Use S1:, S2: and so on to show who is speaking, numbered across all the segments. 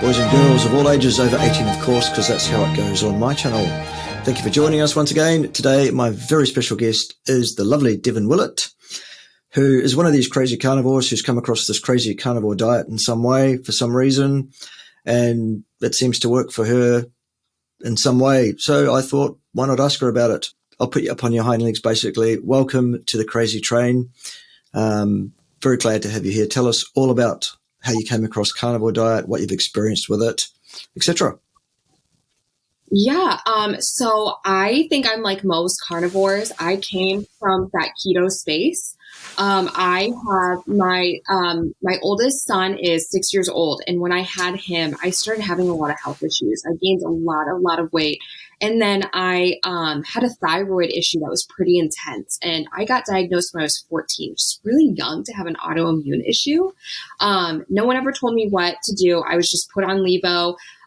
S1: boys and girls of all ages, over 18 of course, because that's how it goes on my channel. Thank you for joining us once again. Today, my very special guest is the lovely Devan Willett, who is one of these crazy carnivores who's come across this crazy carnivore diet in some way, for some reason, and it seems to work for her in some way. So I thought, why not ask her about it? I'll put you up on your hind legs, basically. Welcome to the crazy train. Very glad to have you here. Tell us all about how you came across carnivore diet, what you've experienced with it, etc.
S2: Yeah. So I think I'm like most carnivores. I came from that keto space. I have my oldest son is 6 years old. And when I had him, I started having a lot of health issues. I gained a lot of weight. And then I had a thyroid issue that was pretty intense. And I got diagnosed when I was 14, just really young to have an autoimmune issue. No one ever told me what to do. I was just put on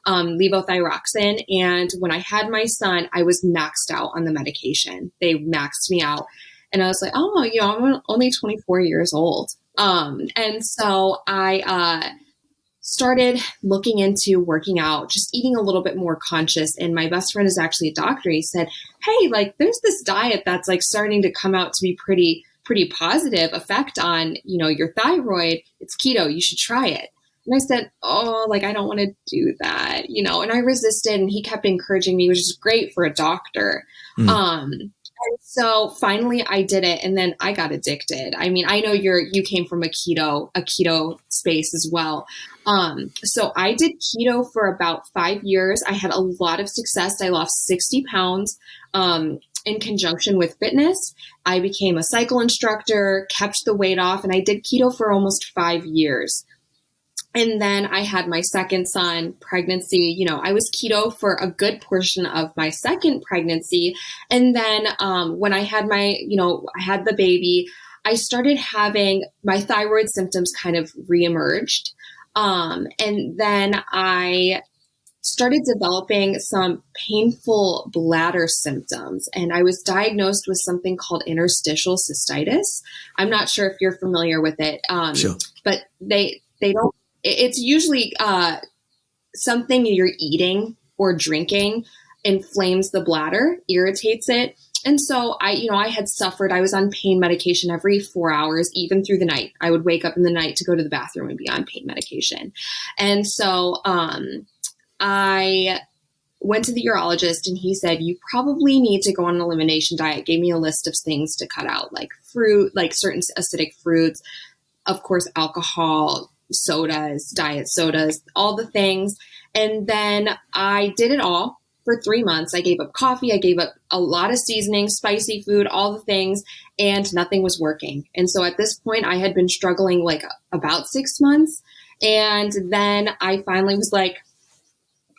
S2: levothyroxine. And when I had my son, I was maxed out on the medication. They maxed me out. And I was like, oh, I'm only 24 years old. And so I started looking into working out, just eating a little bit more conscious. And my best friend is actually a doctor. He said, hey, like there's this diet that's like starting to come out to be pretty positive effect on, your thyroid. It's keto. You should try it. And I said, oh, like, I don't want to do that, and I resisted, and he kept encouraging me, which is great for a doctor. And so finally I did it, and then I got addicted. I mean, I know you came from a keto space as well. So I did keto for about 5 years. I had a lot of success. I lost 60 pounds, in conjunction with fitness. I became a cycle instructor, kept the weight off, and I did keto for almost 5 years. And then I had my second son, pregnancy. I was keto for a good portion of my second pregnancy. And then when I had I had the baby, I started having my thyroid symptoms kind of reemerged. And then I started developing some painful bladder symptoms. And I was diagnosed with something called interstitial cystitis. I'm not sure if you're familiar with it,
S1: Sure.
S2: But they don't. It's usually something you're eating or drinking inflames the bladder, irritates it. And so I had suffered. I was on pain medication every 4 hours, even through the night. I would wake up in the night to go to the bathroom and be on pain medication. And so I went to the urologist, and he said, you probably need to go on an elimination diet. Gave me a list of things to cut out, like fruit, like certain acidic fruits, of course, alcohol, sodas, diet sodas, all the things. And then I did it all for 3 months. I gave up coffee. I gave up a lot of seasoning, spicy food, all the things, and nothing was working. And so at this point I had been struggling like about 6 months. And then I finally was like,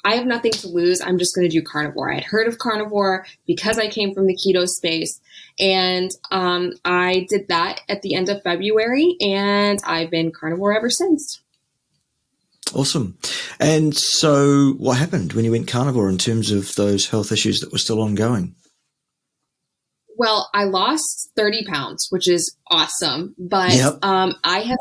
S2: I have nothing to lose. I'm just going to do carnivore. I had heard of carnivore because I came from the keto space. And I did that at the end of February, and I've been carnivore ever since.
S1: Awesome. And so what happened when you went carnivore in terms of those health issues that were still ongoing?
S2: Well, I lost 30 pounds, which is awesome. But
S1: Yep.
S2: I have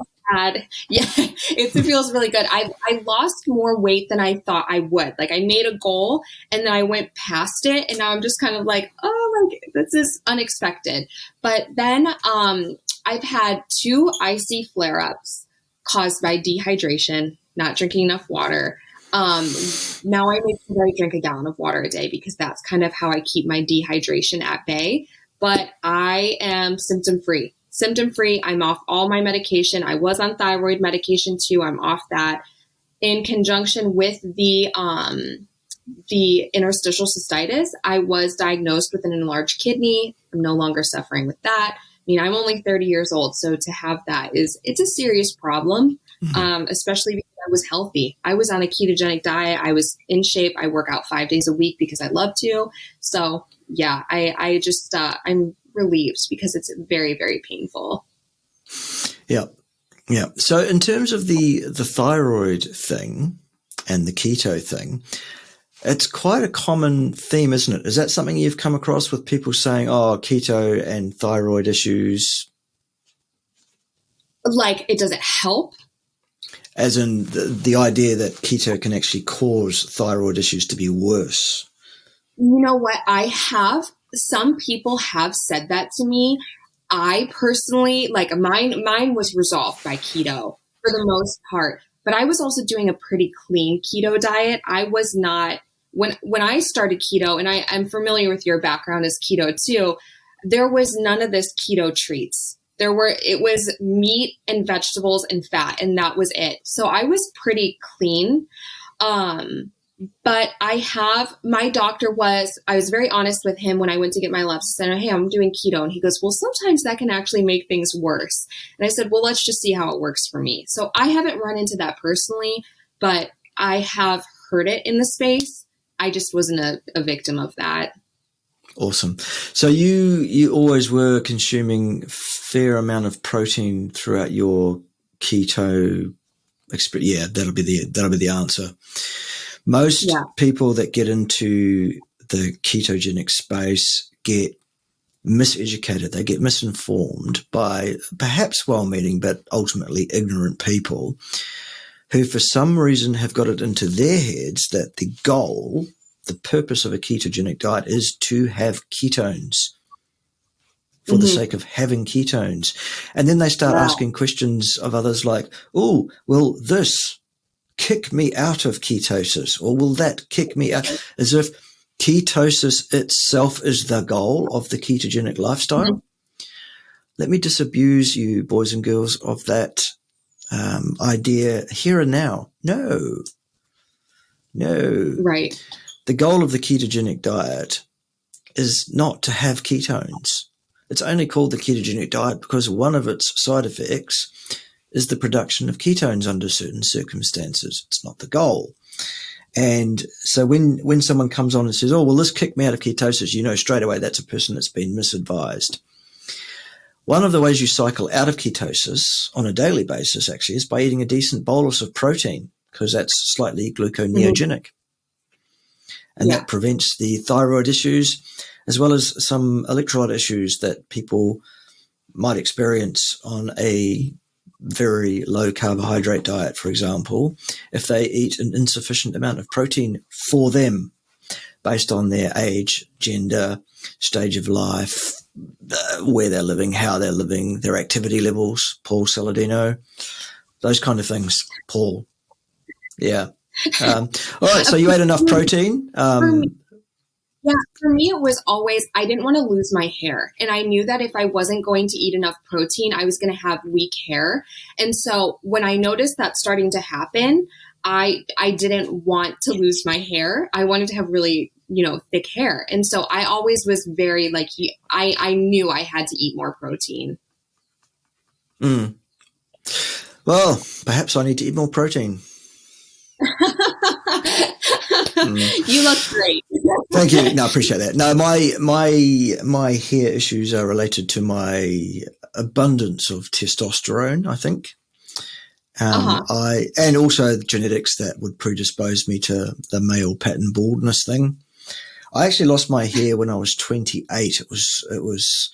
S2: it feels really good. I lost more weight than I thought I would. Like I made a goal and then I went past it, and now I'm just kind of like, oh, like this is unexpected. But then I've had 2 icy flare-ups caused by dehydration, not drinking enough water. Now I make sure I drink a gallon of water a day because that's kind of how I keep my dehydration at bay. But I am symptom-free. I'm off all my medication. I was on thyroid medication too. I'm off that. In conjunction with the interstitial cystitis, I was diagnosed with an enlarged kidney. I'm no longer suffering with that. I mean, I'm only 30 years old. So to have that it's a serious problem, especially because I was healthy. I was on a ketogenic diet. I was in shape. I work out 5 days a week because I love to. So yeah, I just, I'm relieved because it's very, very painful.
S1: Yeah. Yeah. So in terms of the thyroid thing and the keto thing, it's quite a common theme, isn't it? Is that something you've come across with people saying, oh, keto and thyroid issues?
S2: Like, does it help?
S1: as in the idea that keto can actually cause thyroid issues to be worse.
S2: You know what? Some people have said that to me. I personally, like mine was resolved by keto for the most part, but I was also doing a pretty clean keto diet. I was not, when I started keto, and I'm familiar with your background as keto too, there was none of this keto treats. It was meat and vegetables and fat, and that was it. So I was pretty clean. But my doctor I was very honest with him when I went to get my labs. I said, hey, I'm doing keto. And he goes, well, sometimes that can actually make things worse. And I said, well, let's just see how it works for me. So I haven't run into that personally, but I have heard it in the space. I just wasn't a victim of that.
S1: Awesome. So you always were consuming a fair amount of protein throughout your keto experience. Yeah, that'll be the answer. Most people that get into the ketogenic space get miseducated. They get misinformed by perhaps well-meaning but ultimately ignorant people who for some reason have got it into their heads that the purpose of a ketogenic diet is to have ketones for the sake of having ketones. And then they start asking questions of others like, oh, will this kick me out of ketosis, or will that kick me out? As if ketosis itself is the goal of the ketogenic lifestyle. Let me disabuse you, boys and girls, of that idea here and now. No.
S2: Right.
S1: The goal of the ketogenic diet is not to have ketones. It's only called the ketogenic diet because one of its side effects is the production of ketones under certain circumstances. It's not the goal. And so when someone comes on and says, oh, well, this kicked me out of ketosis, you know straight away that's a person that's been misadvised. One of the ways you cycle out of ketosis on a daily basis actually is by eating a decent bolus of protein, because that's slightly gluconeogenic. And that prevents the thyroid issues as well as some electrolyte issues that people might experience on a very low carbohydrate diet, for example, if they eat an insufficient amount of protein for them based on their age, gender, stage of life, where they're living, how they're living, their activity levels, Paul Saladino, those kind of things, Paul. Yeah. All right. So you ate enough protein.
S2: For me, it was always, I didn't want to lose my hair. And I knew that if I wasn't going to eat enough protein, I was going to have weak hair. And so when I noticed that starting to happen, I didn't want to lose my hair. I wanted to have really, thick hair. And so I always was very I knew I had to eat more protein.
S1: Well, perhaps I need to eat more protein.
S2: You look great.
S1: Thank you. No, I appreciate that. No, my hair issues are related to my abundance of testosterone, I think. And also genetics that would predispose me to the male pattern baldness thing. I actually lost my hair when I was 28. It was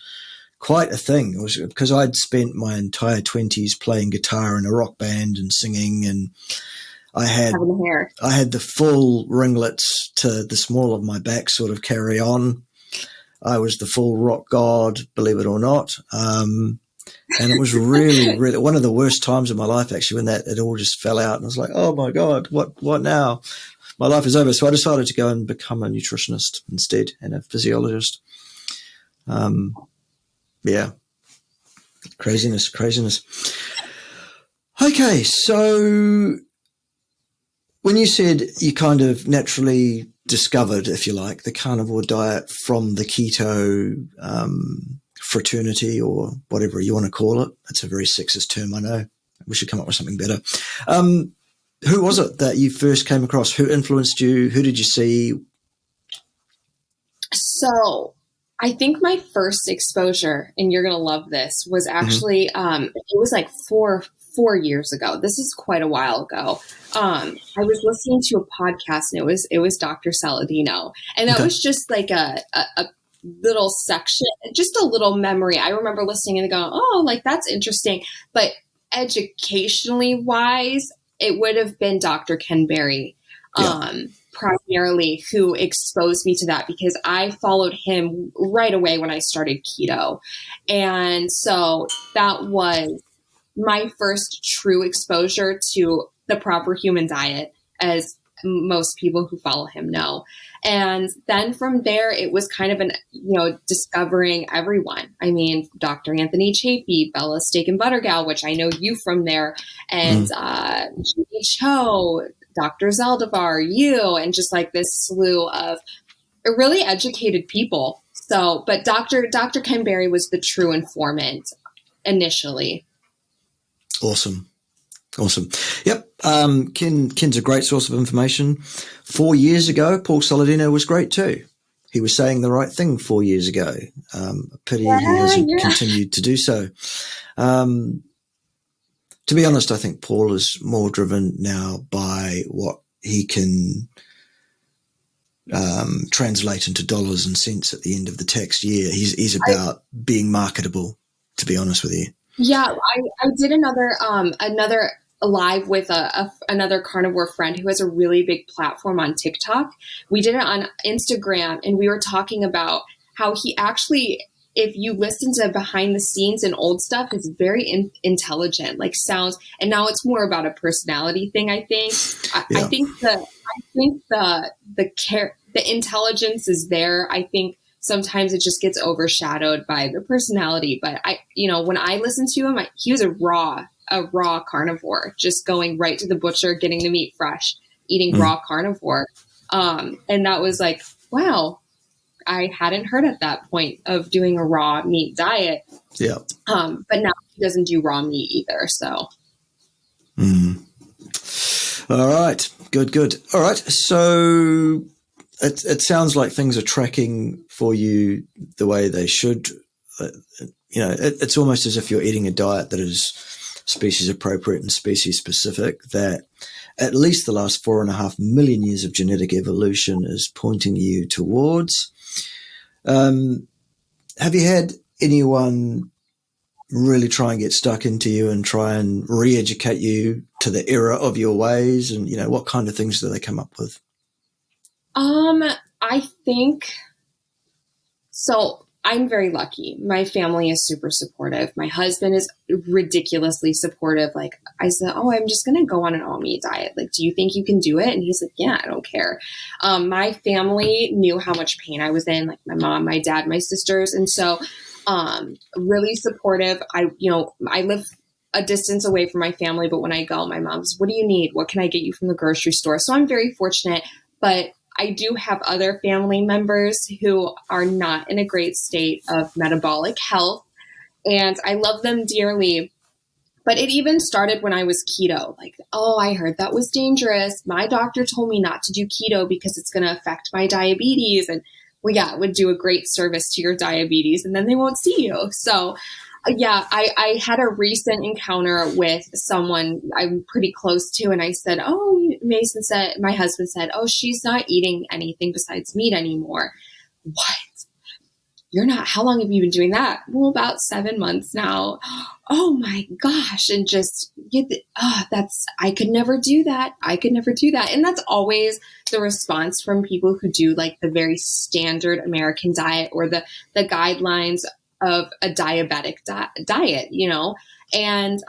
S1: quite a thing. It was because I'd spent my entire 20s playing guitar in a rock band and singing, and I had the full ringlets to the small of my back sort of carry on. I was the full rock god, believe it or not. And it was really, really one of the worst times of my life, actually, when it all just fell out. And I was like, oh my God, what now? My life is over. So I decided to go and become a nutritionist instead and a physiologist. Yeah. Craziness. Okay. So when you said you kind of naturally discovered, if you like, the carnivore diet from the keto fraternity or whatever you want to call it, that's a very sexist term, I know. We should come up with something better. Who was it that you first came across? Who influenced you? Who did you see?
S2: So I think my first exposure, and you're going to love this, was actually, it was like four years ago. This is quite a while ago. I was listening to a podcast, and it was Dr. Saladino. And that was just like a little section, just a little memory. I remember listening and going, oh, like that's interesting. But educationally wise, it would have been Dr. Ken Berry. Primarily who exposed me to that, because I followed him right away when I started keto. And so that was my first true exposure to the proper human diet, as most people who follow him know. And then from there, it was kind of discovering everyone. I mean, Dr. Anthony Chafee, Bella Steak and Butter Gal, which I know you from there, and Judy Cho, Dr. Zaldivar, you, and just like this slew of really educated people. So, but Dr. Ken Berry was the true informant initially.
S1: Awesome. Yep. Ken's a great source of information. 4 years ago, Paul Saladino was great too. He was saying the right thing 4 years ago. Pity he hasn't continued to do so. To be honest, I think Paul is more driven now by what he can translate into dollars and cents at the end of the tax year. He's about being marketable, to be honest with you.
S2: Yeah, I did another live with another carnivore friend who has a really big platform on TikTok. We did it on Instagram, and we were talking about how he actually, if you listen to behind the scenes and old stuff, is very intelligent, like sounds. And now it's more about a personality thing. I think. I think the intelligence is there. I think sometimes it just gets overshadowed by the personality. But when I listened to him, he was a raw carnivore, just going right to the butcher, getting the meat fresh, eating raw carnivore. And that was like, wow. I hadn't heard at that point of doing a raw meat diet.
S1: Yeah.
S2: But now he doesn't do raw meat either. So.
S1: All right. Good. All right. So it sounds like things are tracking for you the way they should. It's almost as if you're eating a diet that is species appropriate and species specific, that at least the last 4.5 million years of genetic evolution is pointing you towards. Have you had anyone really try and get stuck into you and try and re-educate you to the error of your ways? And, what kind of things do they come up with?
S2: I think so. I'm very lucky. My family is super supportive. My husband is ridiculously supportive. Like I said, I'm just going to go on an all meat diet. Like, do you think you can do it? And he's like, yeah, I don't care. My family knew how much pain I was in, like my mom, my dad, my sisters. And so, really supportive. I live a distance away from my family, but when I go, my mom's, what do you need? What can I get you from the grocery store? So I'm very fortunate, but I do have other family members who are not in a great state of metabolic health, and I love them dearly. But it even started when I was keto. Like, I heard that was dangerous. My doctor told me not to do keto because it's going to affect my diabetes. And well, yeah, it would do a great service to your diabetes, and then they won't see you. So yeah, I had a recent encounter with someone I'm pretty close to, and I said, my husband said, she's not eating anything besides meat anymore. What? You're not, how long have you been doing that? Well, about 7 months now. Oh my gosh. And just I could never do that. And that's always the response from people who do like the very standard American diet or the guidelines of a diabetic diet, and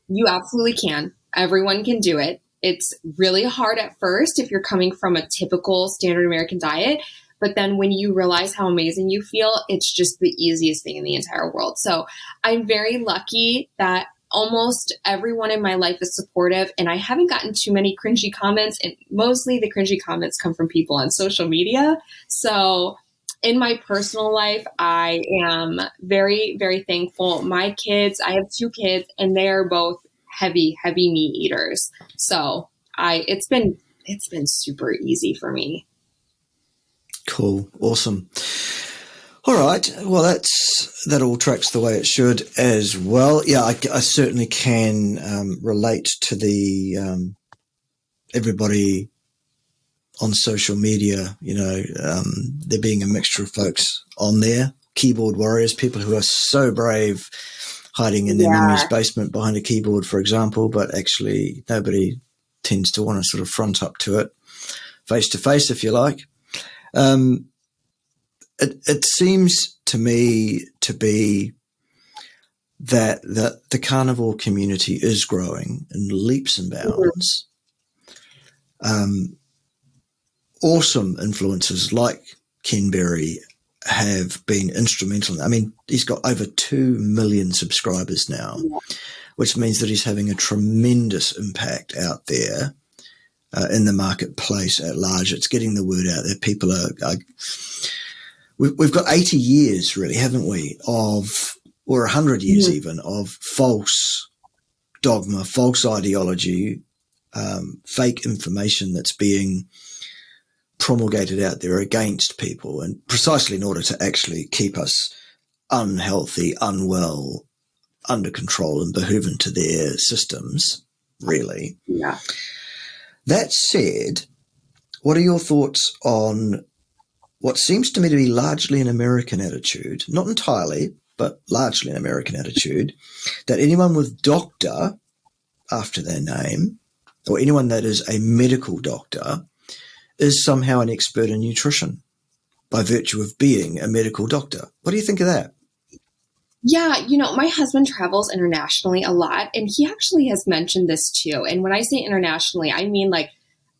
S2: you absolutely can. Everyone can do it. It's really hard at first if you're coming from a typical standard American diet, but then when you realize how amazing you feel, it's just the easiest thing in the entire world. So I'm very lucky that almost everyone in my life is supportive, and I haven't gotten too many cringy comments, and mostly the cringy comments come from people on social media. So in my personal life, I am very, very thankful. My kids, I have 2 kids, and they are both heavy meat eaters. So it's been super easy for me.
S1: Cool. Awesome. All right. Well, that all tracks the way it should as well. Yeah, I certainly can relate to the everybody on social media, there being a mixture of folks on there, keyboard warriors, people who are so brave hiding in their mummy's basement behind a keyboard, for example, but actually nobody tends to want to sort of front up to it face to face, if you like. It seems to me to be that the carnivore community is growing in leaps and bounds. Awesome influencers like Ken Berry have been instrumental. I mean, he's got over 2 million subscribers now, which means that he's having a tremendous impact out there in the marketplace at large. It's getting the word out there. People are we've got 80 years, really, haven't we, or 100 years even, of false dogma, false ideology, fake information that's being promulgated out there against people, and precisely in order to actually keep us unhealthy, unwell, under control and beholden to their systems, really.
S2: Yeah.
S1: That said, what are your thoughts on what seems to me to be largely an American attitude, not entirely, but largely an American attitude, that anyone with doctor after their name, or anyone that is a medical doctor, is somehow an expert in nutrition by virtue of being a medical doctor? What do you think of that?
S2: Yeah, my husband travels internationally a lot, and he actually has mentioned this too. And when I say internationally, I mean like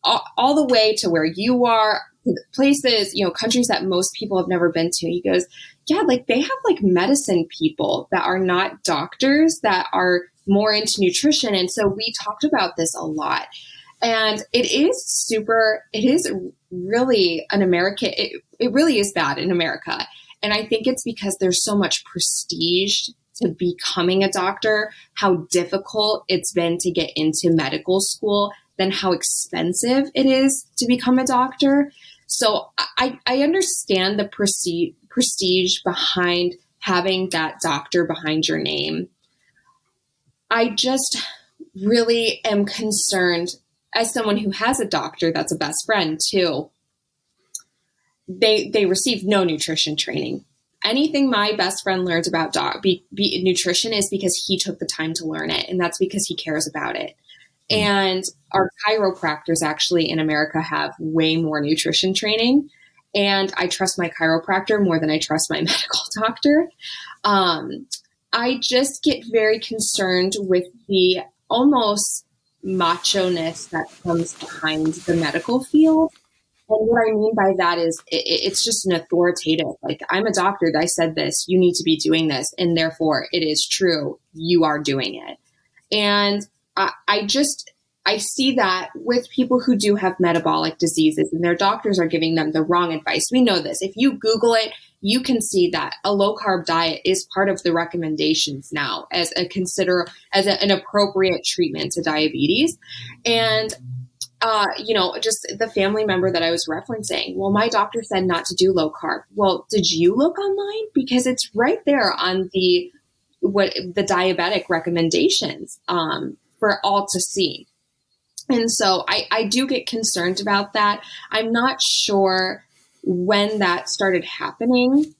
S2: all the way to where you are, places, countries that most people have never been to. He goes, yeah, like they have like medicine people that are not doctors that are more into nutrition. And so we talked about this a lot. And it is really an American, it really is bad in America. And I think it's because there's so much prestige to becoming a doctor, how difficult it's been to get into medical school, then how expensive it is to become a doctor. So I understand the prestige behind having that doctor behind your name. I just really am concerned, as someone who has a doctor that's a best friend too. They receive no nutrition training. Anything my best friend learns about nutrition is because he took the time to learn it, and that's because he cares about it. And our chiropractors actually in America have way more nutrition training, and I trust my chiropractor more than I trust my medical doctor. I just get very concerned with the almost macho-ness that comes behind the medical field. And what I mean by that is it's just an authoritative, like, I'm a doctor, I said this, you need to be doing this, and therefore it is true, you are doing it. And I see that with people who do have metabolic diseases and their doctors are giving them the wrong advice. We know this. If you Google it, you can see that a low carb diet is part of the recommendations now as an appropriate treatment to diabetes. And just the family member that I was referencing, well, my doctor said not to do low carb. Well, did you look online? Because it's right there on the diabetic recommendations for all to see. And so I do get concerned about that. I'm not sure when that started happening,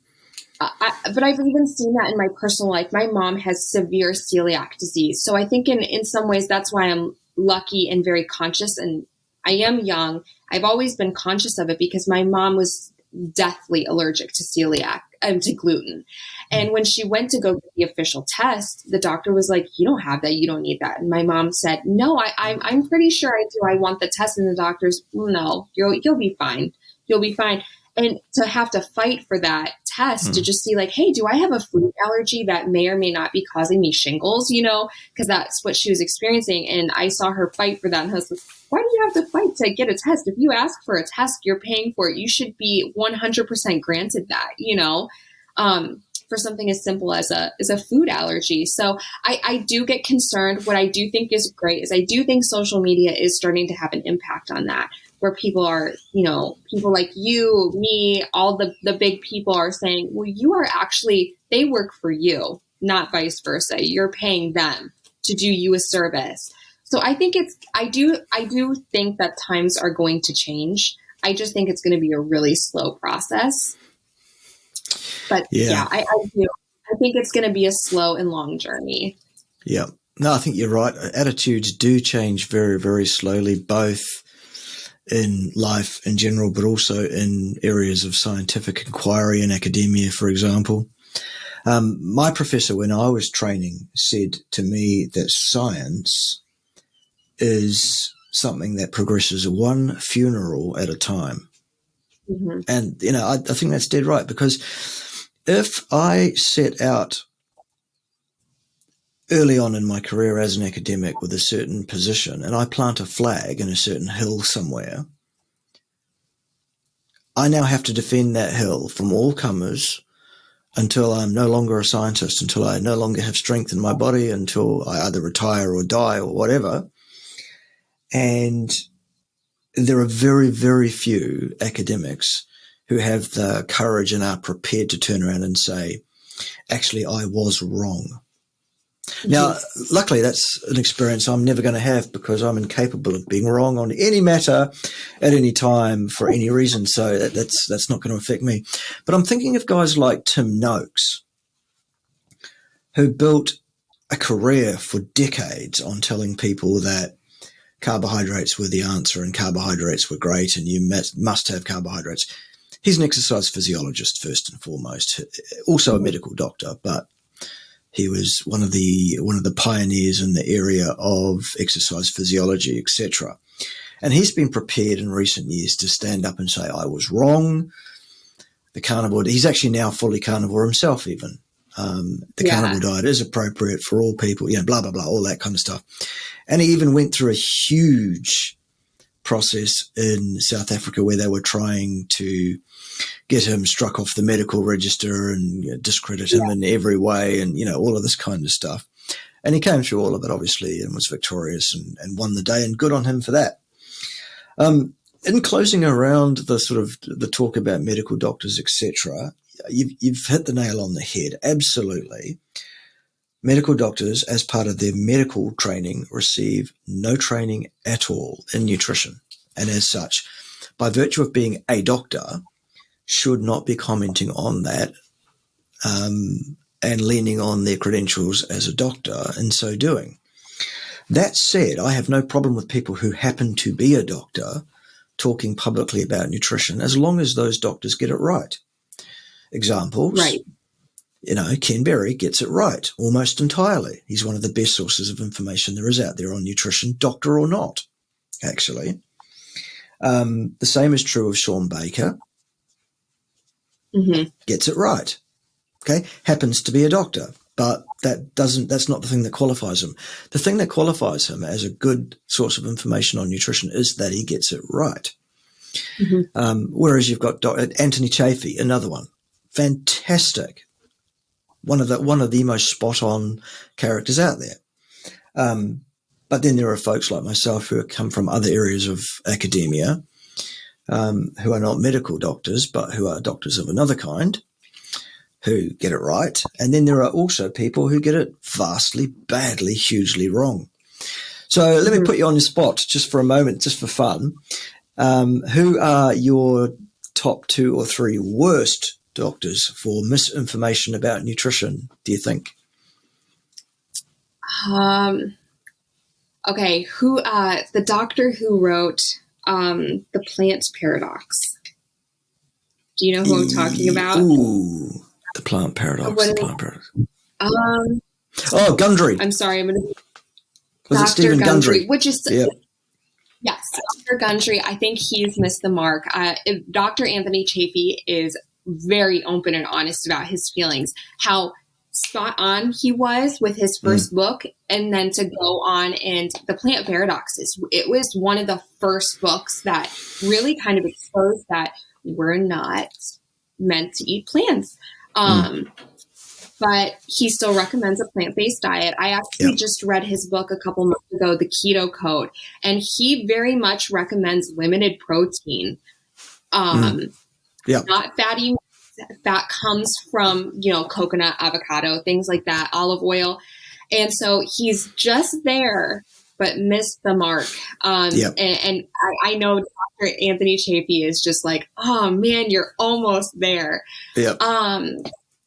S2: but I've even seen that in my personal life. My mom has severe celiac disease. So I think in some ways that's why I'm lucky and very conscious, and I am young. I've always been conscious of it because my mom was deathly allergic to gluten. And when she went to go get the official test, the doctor was like, you don't have that. You don't need that. And my mom said, no, I'm pretty sure I do. I want the test. And the doctor's, no, you'll be fine. You'll be fine. And to have to fight for that test to just see like, hey, do I have a food allergy that may or may not be causing me shingles, because that's what she was experiencing. And I saw her fight for that. And I was like, why do you have to fight to get a test? If you ask for a test, you're paying for it. You should be 100% granted that, for something as simple as a food allergy. So I do get concerned. What I do think is great is I do think social media is starting to have an impact on that, where people are, people like you, me, all the big people are saying, well, they work for you, not vice versa. You're paying them to do you a service. So I think I do think that times are going to change. I just think it's going to be a really slow process. But I do. I think it's going to be a slow and long journey.
S1: Yeah. No, I think you're right. Attitudes do change very, very slowly, both in life in general, but also in areas of scientific inquiry and academia, for example. My professor, when I was training, said to me that science is something that progresses one funeral at a time.
S2: Mm-hmm.
S1: And, I think that's dead right, because if I set out early on in my career as an academic with a certain position and I plant a flag in a certain hill somewhere, I now have to defend that hill from all comers until I'm no longer a scientist, until I no longer have strength in my body, until I either retire or die or whatever. And there are very, very few academics who have the courage and are prepared to turn around and say, actually, I was wrong. Now, luckily, that's an experience I'm never going to have, because I'm incapable of being wrong on any matter at any time for any reason. So that's not going to affect me. But I'm thinking of guys like Tim Noakes, who built a career for decades on telling people that carbohydrates were the answer and carbohydrates were great and you must have carbohydrates. He's an exercise physiologist first and foremost, also a medical doctor, but he was one of the pioneers in the area of exercise physiology, etc. And he's been prepared in recent years to stand up and say, I was wrong. The carnivore, he's actually now fully carnivore himself even. The carnivore diet is appropriate for all people, blah, blah, blah, all that kind of stuff. And he even went through a huge process in South Africa where they were trying to get him struck off the medical register and discredit him in every way and, all of this kind of stuff. And he came through all of it, obviously, and was victorious and won the day, and good on him for that. In closing around the sort of the talk about medical doctors, etc., you've hit the nail on the head. Absolutely. Medical doctors, as part of their medical training, receive no training at all in nutrition. And as such, by virtue of being a doctor, should not be commenting on that and leaning on their credentials as a doctor in so doing. That said, I have no problem with people who happen to be a doctor talking publicly about nutrition, as long as those doctors get it right. Examples.
S2: Right.
S1: Ken Berry gets it right almost entirely. He's one of the best sources of information there is out there on nutrition, doctor or not, actually. The same is true of Sean Baker.
S2: Mm-hmm.
S1: Gets it right. Okay. Happens to be a doctor, but that's not the thing that qualifies him. The thing that qualifies him as a good source of information on nutrition is that he gets it right. Mm-hmm. Whereas you've got Anthony Chafee, another one. Fantastic. One of the most spot on characters out there. But then there are folks like myself who come from other areas of academia, who are not medical doctors, but who are doctors of another kind, who get it right. And then there are also people who get it vastly, badly, hugely wrong. So let me put you on the spot just for a moment, just for fun. Who are your top 2 or 3 worst doctors for misinformation about nutrition, do you think?
S2: Okay, the doctor who wrote The Plant Paradox. Do you know who I'm talking about?
S1: Ooh, The Plant Paradox. Gundry.
S2: I'm sorry.
S1: Was it Stephen Gundry?
S2: Which is yes, Dr. Gundry. I think he's missed the mark. Dr. Anthony Chafee is very open and honest about his feelings, how spot on he was with his first book, and then to go on and The Plant Paradoxes. It was one of the first books that really kind of exposed that we're not meant to eat plants. But he still recommends a plant-based diet. I actually just read his book a couple months ago, The Keto Code, and he very much recommends limited protein. Not fatty. Fat comes from, coconut, avocado, things like that, olive oil. And so he's just there, but missed the mark. And I know Dr. Anthony Chafee is just like, oh man, you're almost there.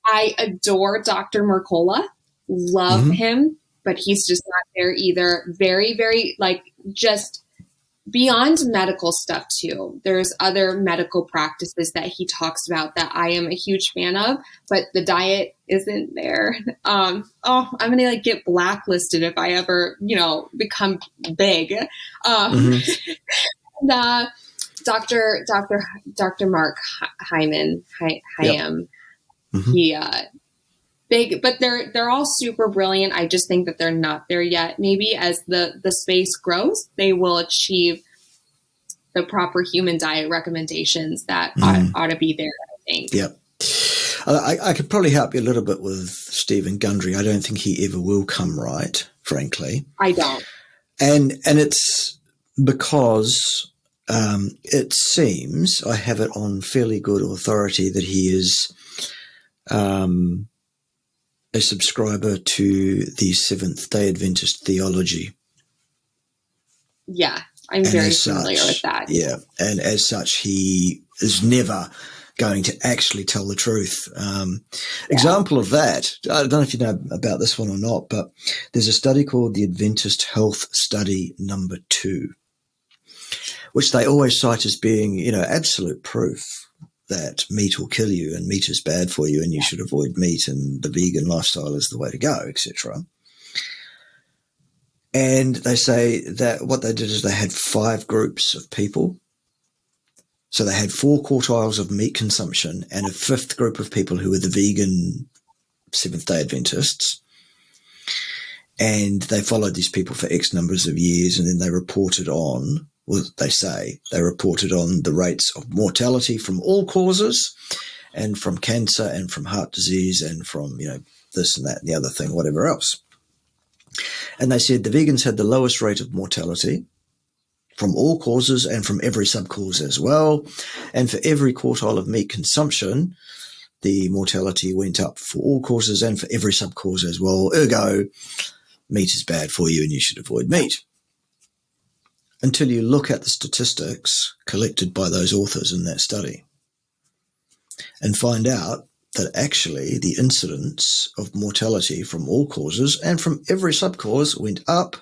S2: I adore Dr. Mercola. Love him, but he's just not there either. Very, very, like, just beyond medical stuff too. There's other medical practices that he talks about that I am a huge fan of, but the diet isn't there. I'm going to like get blacklisted if I ever, become big. Dr. Mark Hyman, he, big, but they're all super brilliant. I just think that they're not there yet. Maybe as the space grows, they will achieve the proper human diet recommendations that ought to be there, I think.
S1: Yep. I could probably help you a little bit with Stephen Gundry. I don't think he ever will come right, frankly.
S2: I don't.
S1: And it's because it seems, I have it on fairly good authority, that he is a subscriber to the Seventh-day Adventist theology.
S2: Yeah, I'm very familiar with that.
S1: Yeah, and as such, he is never going to actually tell the truth. Example of that, I don't know if you know about this one or not, but there's a study called the Adventist Health Study number 2, which they always cite as being, absolute proof that meat will kill you and meat is bad for you and you should avoid meat and the vegan lifestyle is the way to go, etc. And they say that what they did is they had 5 groups of people. So they had 4 quartiles of meat consumption and a 5th group of people who were the vegan Seventh-day Adventists. And they followed these people for X numbers of years, and then they reported on, they reported on the rates of mortality from all causes and from cancer and from heart disease and from, this and that and the other thing, whatever else. And they said the vegans had the lowest rate of mortality from all causes and from every sub-cause as well. And for every quartile of meat consumption, the mortality went up for all causes and for every sub-cause as well. Ergo, meat is bad for you and you should avoid meat. Until you look at the statistics collected by those authors in that study and find out that actually the incidence of mortality from all causes and from every sub-cause went up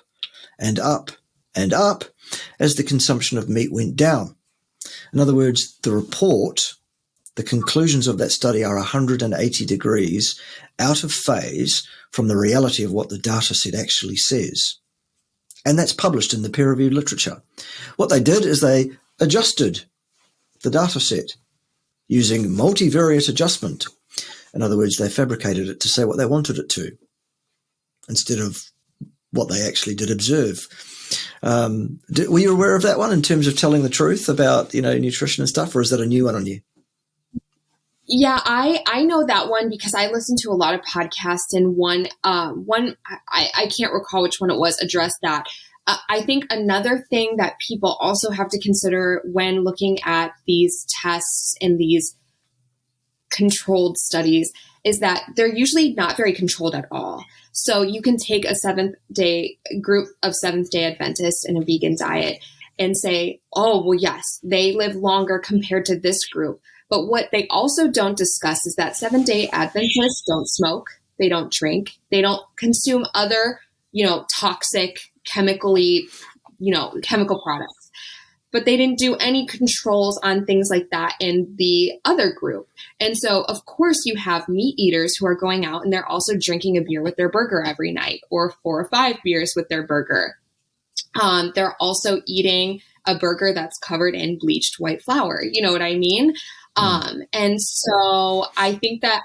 S1: and up and up as the consumption of meat went down. In other words, the conclusions of that study are 180 degrees out of phase from the reality of what the data set actually says. And that's published in the peer-reviewed literature. What they did is they adjusted the data set using multivariate adjustment. In other words, they fabricated it to say what they wanted it to instead of what they actually did observe. Were you aware of that one in terms of telling the truth about, nutrition and stuff, or is that a new one on you?
S2: Yeah, I know that one because I listened to a lot of podcasts, and one I can't recall which one it was, addressed that. I think another thing that people also have to consider when looking at these tests and these controlled studies is that they're usually not very controlled at all. So you can take a Seventh-day group of Seventh-day Adventists in a vegan diet and say, oh, well, yes, they live longer compared to this group. But what they also don't discuss is that Seventh-day Adventists don't smoke, they don't drink, they don't consume other, toxic, chemical products. But they didn't do any controls on things like that in the other group. And so, of course, you have meat eaters who are going out and they're also drinking a beer with their burger every night, or 4 or 5 beers with their burger. They're also eating a burger that's covered in bleached white flour. You know what I mean? And so I think that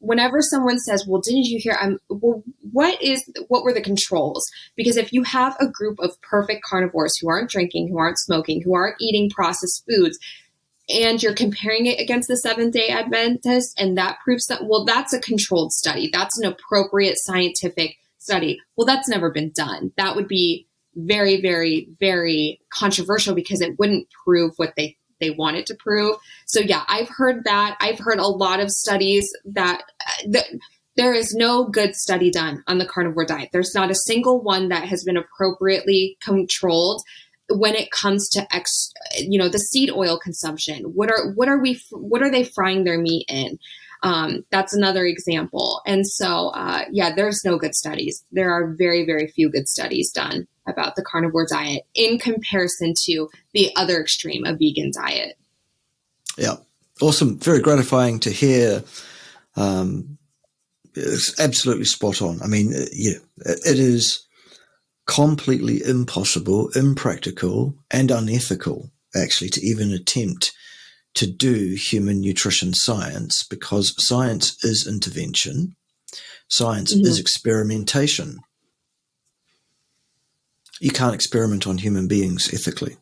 S2: whenever someone says, well, didn't you hear, what were the controls? Because if you have a group of perfect carnivores who aren't drinking, who aren't smoking, who aren't eating processed foods, and you're comparing it against the Seventh-day Adventist, and that proves that, well, that's a controlled study. That's an appropriate scientific study. Well, that's never been done. That would be very, very, very controversial because it wouldn't prove what they want it to prove. So yeah, I've heard that. I've heard a lot of studies that there is no good study done on the carnivore diet. There's not a single one that has been appropriately controlled when it comes to the seed oil consumption. What are they frying their meat in? That's another example. And so, there's no good studies. There are very, very few good studies done about the carnivore diet in comparison to the other extreme, a vegan diet.
S1: Yeah. Awesome. Very gratifying to hear. It's absolutely spot on. I mean, it is completely impossible, impractical, and unethical, actually, to even attempt to do human nutrition science, because science is intervention. Science is experimentation. You can't experiment on human beings ethically.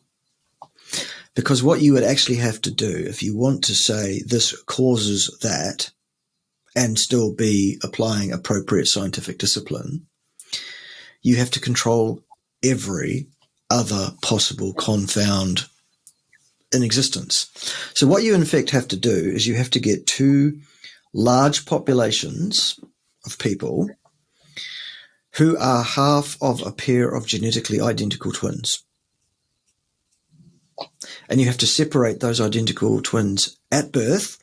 S1: Because what you would actually have to do, if you want to say this causes that and still be applying appropriate scientific discipline, you have to control every other possible confound in existence. So what you in fact have to do is you have to get two large populations of people who are half of a pair of genetically identical twins. And you have to separate those identical twins at birth,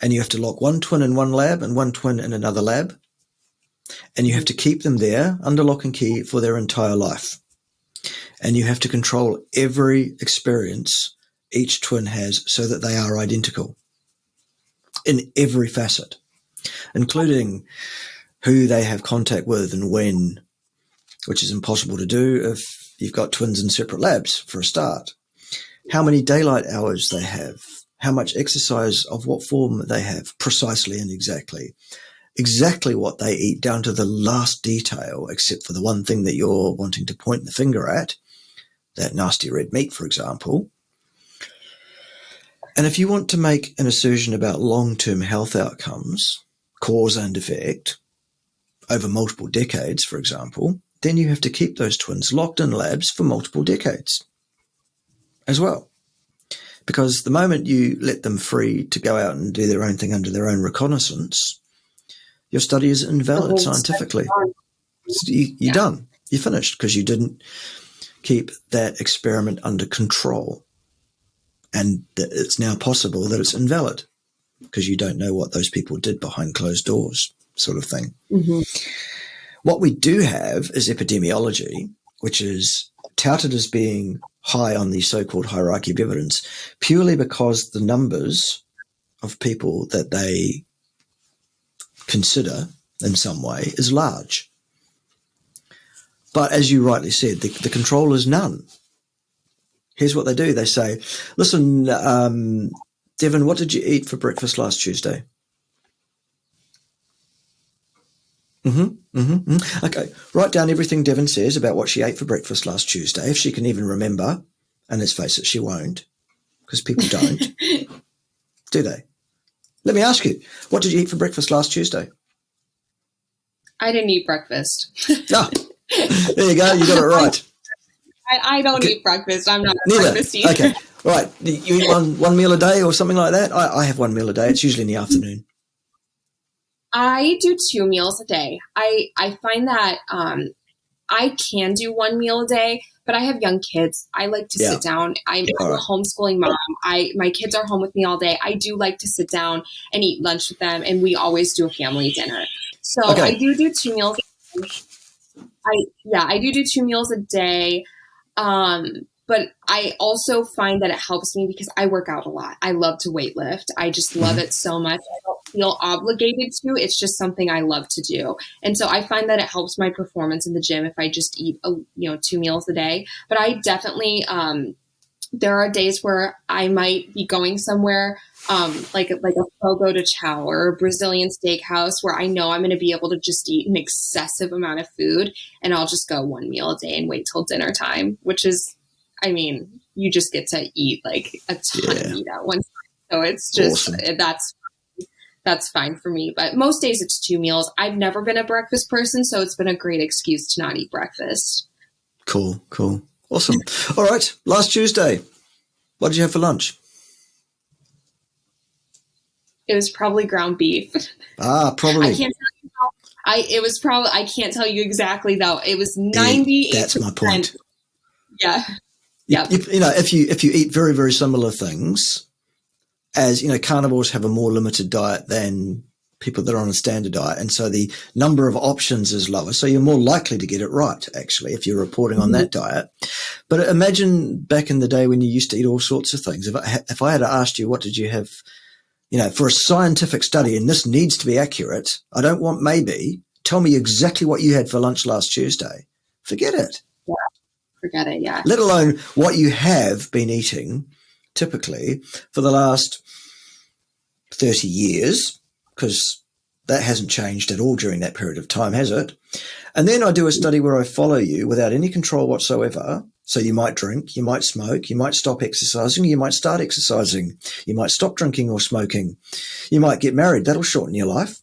S1: and you have to lock one twin in one lab and one twin in another lab, and you have to keep them there under lock and key for their entire life. And you have to control every experience each twin has so that they are identical in every facet, including who they have contact with and when, which is impossible to do if you've got twins in separate labs for a start. How many daylight hours they have, how much exercise of what form they have precisely and exactly what they eat down to the last detail, except for the one thing that you're wanting to point the finger at, that nasty red meat, for example. And if you want to make an assertion about long-term health outcomes, cause and effect, over multiple decades, for example, then you have to keep those twins locked in labs for multiple decades as well. Because the moment you let them free to go out and do their own thing under their own recognizance, your study is invalid scientifically. You're done. You're finished because you didn't keep that experiment under control. And it's now possible that it's invalid because you don't know what those people did behind closed doors, sort of thing.
S2: Mm-hmm.
S1: What we do have is epidemiology, which is touted as being high on the so-called hierarchy of evidence purely because the numbers of people that they consider in some way is large. But as you rightly said, the control is none. Here's what they do. They say, listen, Devan, what did you eat for breakfast last Tuesday? Okay, write down everything Devan says about what she ate for breakfast last Tuesday, if she can even remember. And let's face it, she won't, because people don't. Do they? Let me ask you, what did you eat for breakfast last Tuesday?
S2: I didn't eat breakfast.
S1: Ah, there you go. You got it right.
S2: I don't eat breakfast. I'm not a breakfast eater.
S1: Okay, right. You eat one meal a day or something like that? I have one meal a day. It's usually in the afternoon.
S2: I do 2 meals a day. I find that I can do 1 meal a day, but I have young kids. I like to sit down. I'm a homeschooling mom. My kids are home with me all day. I do like to sit down and eat lunch with them, and we always do a family dinner. So I do 2 meals. I do 2 meals a day. But I also find that it helps me because I work out a lot. I love to weightlift. I just love it so much. I don't feel obligated to. It's just something I love to do. And so I find that it helps my performance in the gym if I just eat, 2 meals a day. But I definitely, there are days where I might be going somewhere, like a Fogo de Chao or a Brazilian steakhouse where I know I'm going to be able to just eat an excessive amount of food, and I'll just go 1 meal a day and wait till dinner time, which is, you just get to eat like a ton of meat at one time. So it's just, that's fine for me. But most days it's 2 meals. I've never been a breakfast person, so it's been a great excuse to not eat breakfast.
S1: Cool. Awesome. All right. Last Tuesday, what did you have for lunch?
S2: It was probably ground beef.
S1: Probably.
S2: I can't tell you how. I can't tell you exactly though. It was 98%.
S1: That's my point.
S2: Yeah. Yeah.
S1: If you eat very, very similar things, as, carnivores have a more limited diet than people that are on a standard diet. And so the number of options is lower. So you're more likely to get it right, actually, if you're reporting on that diet. But imagine back in the day when you used to eat all sorts of things. If I had asked you, what did you have, for a scientific study, and this needs to be accurate, I don't want maybe, tell me exactly what you had for lunch last Tuesday. Forget it.
S2: Yeah, forget it, yeah.
S1: Let alone what you have been eating typically for the last 30 years, because that hasn't changed at all during that period of time, has it? And then I do a study where I follow you without any control whatsoever. So you might drink, you might smoke, you might stop exercising, you might start exercising, you might stop drinking or smoking, you might get married. That'll shorten your life.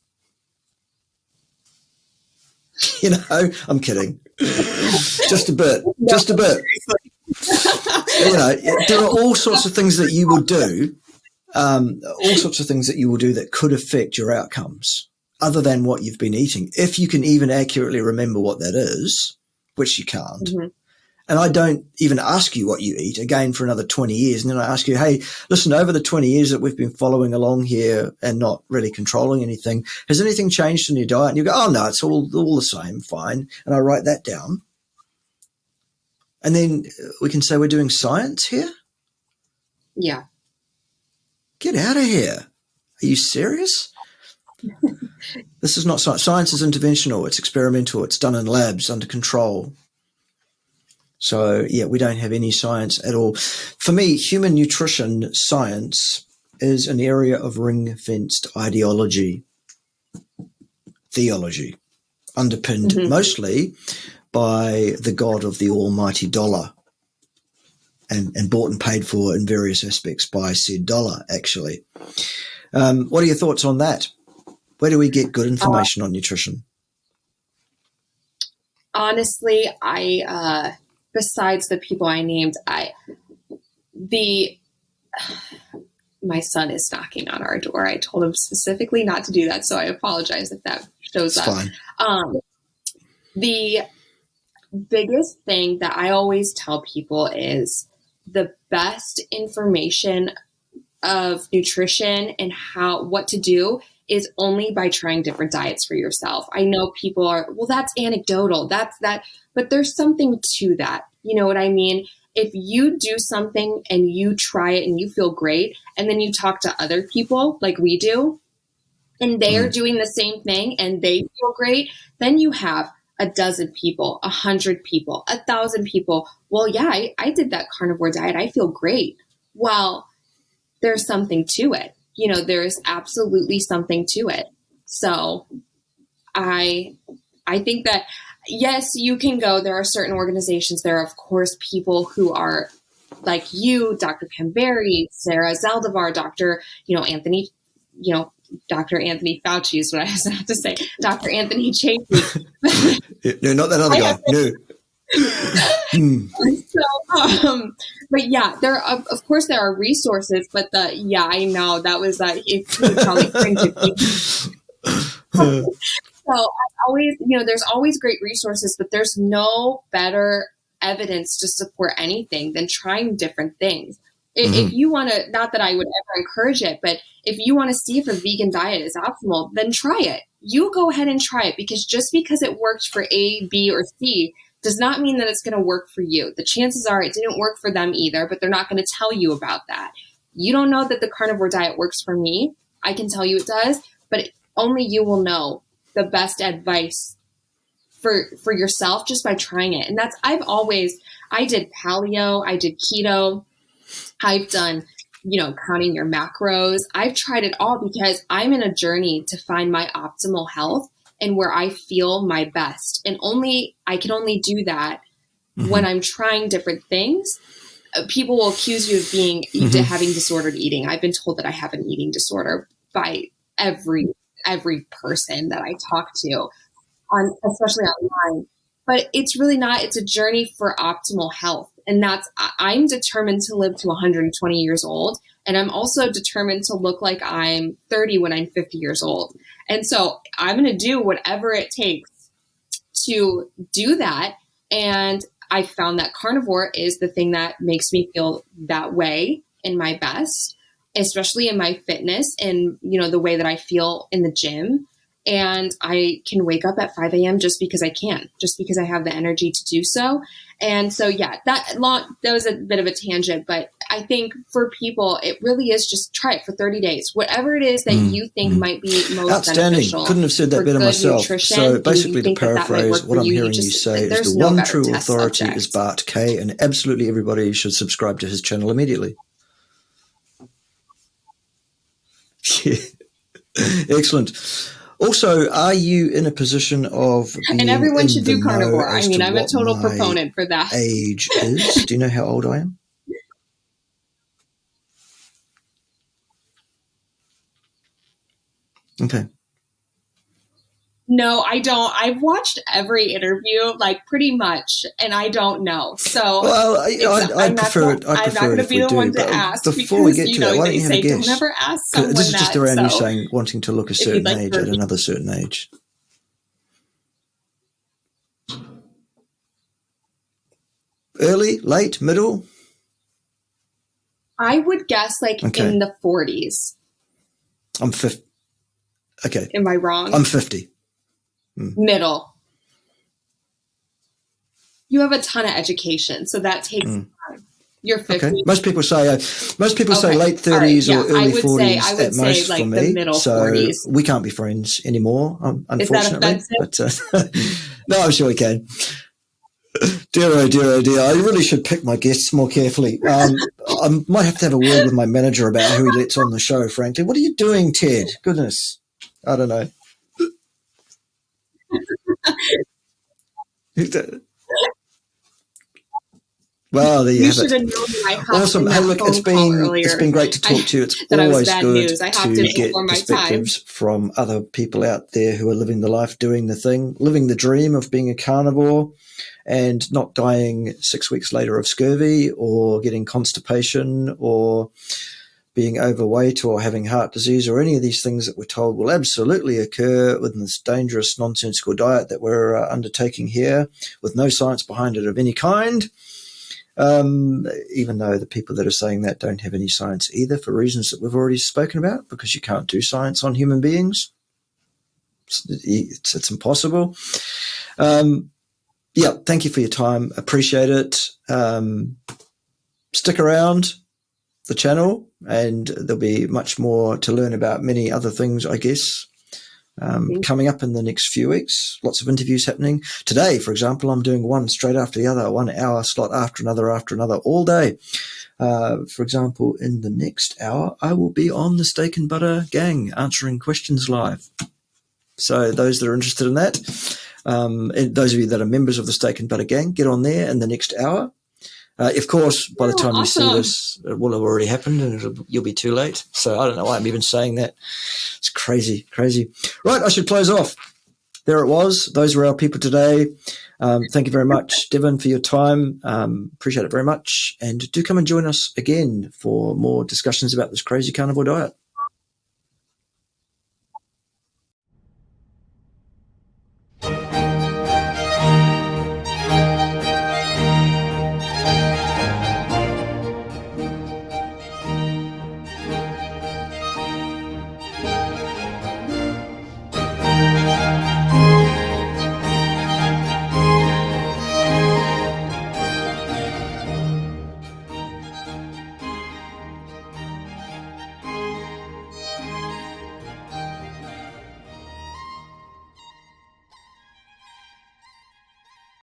S1: I'm kidding. Just a bit. There are all sorts of things that you will do. That could affect your outcomes other than what you've been eating, if you can even accurately remember what that is, which you can't. Mm-hmm. And I don't even ask you what you eat again for another 20 years. And then I ask you, hey, listen, over the 20 years that we've been following along here and not really controlling anything, has anything changed in your diet? And you go, oh, no, it's all the same, fine. And I write that down. And then we can say we're doing science here?
S2: Yeah.
S1: Get out of here. Are you serious? This is not science. Science is interventional. It's experimental. It's done in labs under control. So, yeah, we don't have any science at all. For me, human nutrition science is an area of ring-fenced ideology, theology, underpinned mostly by the god of the almighty dollar. And bought and paid for in various aspects by said dollar, actually. What are your thoughts on that? Where do we get good information on nutrition?
S2: Honestly, besides the people I named, my son is knocking on our door. I told him specifically not to do that, so I apologize if that shows
S1: it's
S2: up.
S1: Fine.
S2: The biggest thing that I always tell people is the best information of nutrition and what to do is only by trying different diets for yourself. I know people are, well, that's anecdotal. That's that, but there's something to that. You know what I mean? If you do something and you try it and you feel great, and then you talk to other people like we do, and they are doing the same thing and they feel great, then you have a dozen people, 100 people, 1,000 people. Well, yeah, I did that carnivore diet. I feel great. Well, there's something to it. There's absolutely something to it. So I think that, yes, you can go. There are certain organizations. There are, of course, people who are like you, Dr. Camberry, Sarah Zaldivar, Dr. Anthony, Dr. Anthony Fauci is what I was about to say. Dr. Anthony Chapey.
S1: No, not that other guy. No.
S2: So, but yeah, of course there are resources, but I know that was it would probably cringe if you. So I always, there's always great resources, but there's no better evidence to support anything than trying different things. If you want to, not that I would ever encourage it, but if you want to see if a vegan diet is optimal, then try it. You go ahead and try it, because just because it worked for A, B, or C does not mean that it's going to work for you. The chances are it didn't work for them either, but they're not going to tell you about that. You don't know that the carnivore diet works for me. I can tell you it does, but only you will know the best advice for yourself just by trying it. And I did paleo, I did keto, I've done, counting your macros. I've tried it all because I'm in a journey to find my optimal health and where I feel my best. And I can only do that when I'm trying different things. People will accuse you of having disordered eating. I've been told that I have an eating disorder by every person that I talk to, especially online. But it's really not. It's a journey for optimal health. And I'm determined to live to 120 years old. And I'm also determined to look like I'm 30 when I'm 50 years old. And so I'm going to do whatever it takes to do that. And I found that carnivore is the thing that makes me feel that way in my best. especially in my fitness and, the way that I feel in the gym. And I can wake up at 5 a.m. just because I can, just because I have the energy to do so. And so, yeah, that was a bit of a tangent, but I think for people, it really is just try it for 30 days, whatever it is that you think might be most
S1: outstanding.
S2: Beneficial.
S1: Couldn't have said that better myself.
S2: Nutrition,
S1: so basically, to paraphrase, what I'm hearing you say is the one true authority
S2: subject.
S1: is Bart K, and absolutely everybody should subscribe to his channel immediately. Excellent. Also, are you in a position of being
S2: and everyone should do
S1: know
S2: carnivore?
S1: as
S2: I mean,
S1: to
S2: I'm a
S1: what
S2: total
S1: my
S2: proponent for that.
S1: age is? Do you know how old I am? Okay.
S2: No, I don't. I've watched every interview, like pretty much, and I don't know. So,
S1: well, I prefer it. I prefer it if we do. But before we get to that, why don't you have a guess?
S2: Don't ever ask someone
S1: this is just
S2: that,
S1: around
S2: so
S1: you saying wanting to look a certain
S2: like
S1: age at another certain age. Early, late, middle?
S2: I would guess like in the 40s.
S1: I'm 50. Okay.
S2: Am I wrong?
S1: I'm 50.
S2: Middle. You have a ton of education, so that takes time. You're 50.
S1: Okay. Most people say late 30s or early 40s at most
S2: like
S1: for me.
S2: The middle
S1: so
S2: 40s.
S1: We can't be friends anymore, unfortunately.
S2: Is that
S1: but no, I'm sure we can. Dear, oh dear, oh dear. I really should pick my guests more carefully. I might have to have a word with my manager about who he lets on the show, frankly. What are you doing, Ted? Goodness. I don't know. Well, there you have it. Awesome. Hey, look, it's been great to talk to you. It's always good to get perspectives from other people out there who are living the life, doing the thing, living the dream of being a carnivore and not dying 6 weeks later of scurvy or getting constipation or being overweight or having heart disease or any of these things that we're told will absolutely occur within this dangerous, nonsensical diet that we're undertaking here with no science behind it of any kind. Even though the people that are saying that don't have any science either for reasons that we've already spoken about, because you can't do science on human beings. It's impossible. Yeah, thank you for your time. Appreciate it. Stick around the channel and there'll be much more to learn about many other things, I guess. Coming up in the next few weeks, lots of interviews happening. Today, for example, I'm doing one straight after the other, 1 hour slot after another all day. For example, in the next hour, I will be on the Steak and Butter gang answering questions live. So those that are interested in that, and those of you that are members of the Steak and Butter gang, get on there in the next hour. Of course, by the time you see this, it will have already happened and you'll be too late. So I don't know why I'm even saying that. It's crazy. Right, I should close off. There it was. Those were our people today. Thank you very much, Devan, for your time. Appreciate it very much. And do come and join us again for more discussions about this crazy carnivore diet.